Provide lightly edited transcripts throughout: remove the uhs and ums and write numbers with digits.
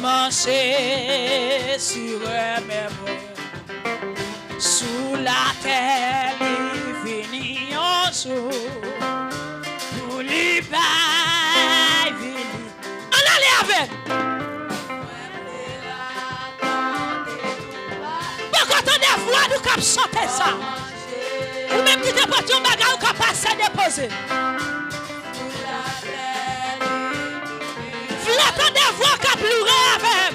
commencé sur mes bras. Sous la terre, il finit en jour. Pour lui, il finit. On allait avec. Pourquoi ton voix nous cap chanter ça? Ou même qui te porte un bagage ou cap passer déposer. Flatte des voix cap pleurer avec.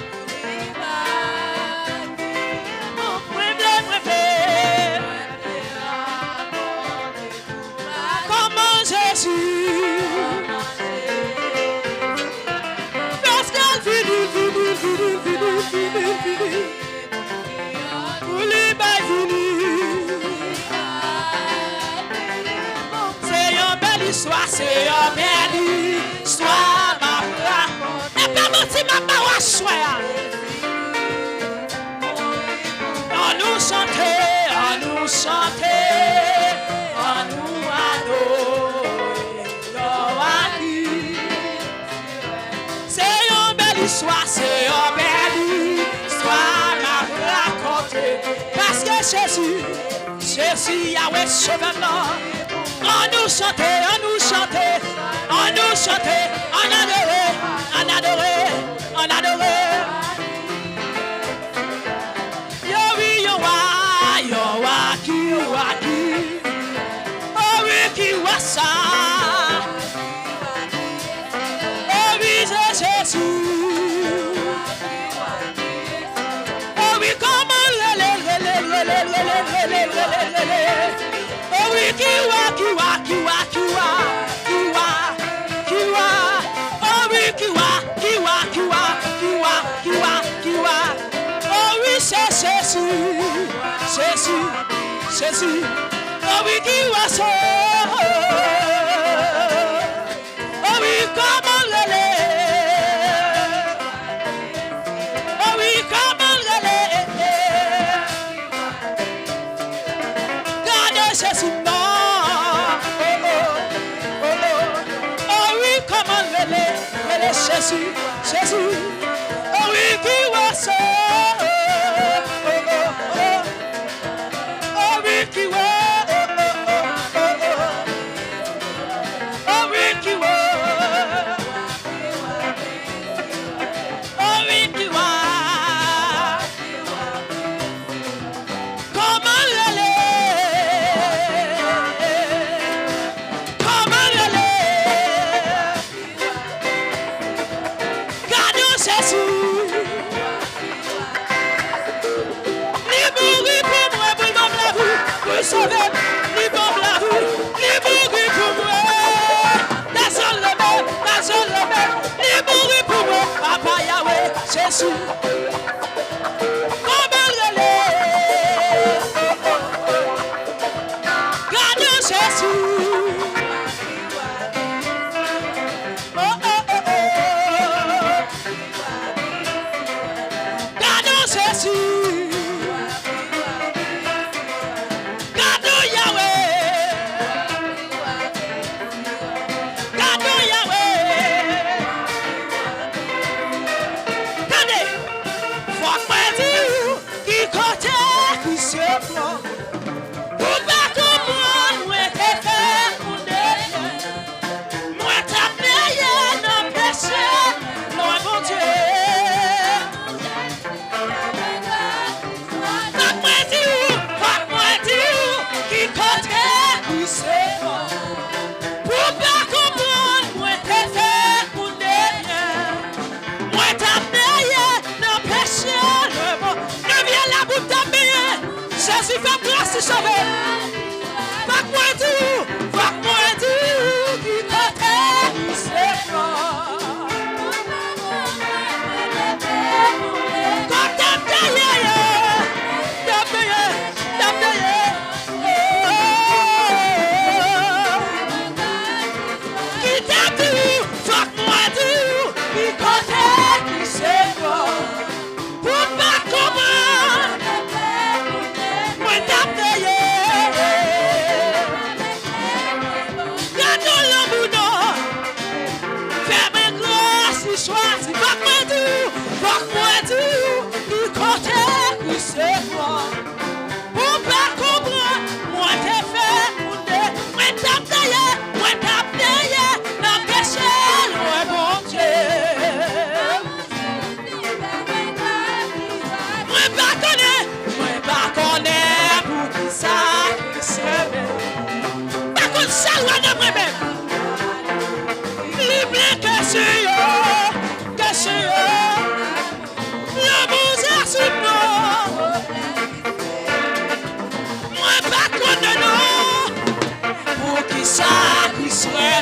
Comment Jésus, parce qu'elle finit. Pour lui, c'est une belle histoire, c'est une belle histoire, ma foi. Et pas mon petit maman, on choix. On nous chantait, on nous adorer. C'est une belle histoire, c'est une belle histoire, m'a raconté. Parce que Jésus, Yahweh sauveur, on nous chantait, on adorait. Oh oui, qui voit ça? Oh oui, c'est Jésus. Oh oui, comment oh oui, qui voit. Oh oui, qui voit. Oh oui, c'est Jésus. Oh oui, qui voit ça? Oh oui, comment oh oui, comment Gardez Jésus, non. Oh oui, comment Jésus. Oh oui, qui voit ça? Jésus, comment Gardons Jésus. Gardons Jésus. Gardons Yahweh. Gardons Yahweh. Jésus fait place de sauver. Pas moi tout, pas moi tout, qui t'attend, c'est fort. Quand t'as payé, qui t'a tout, pas moi tout, qui t'attend, c'est fort. Pour pas comprendre. Yeah. moi-même. Libre que c'est yo. L'amour c'est sur moi. Moi pas contre non. Pour qui ça qui serait.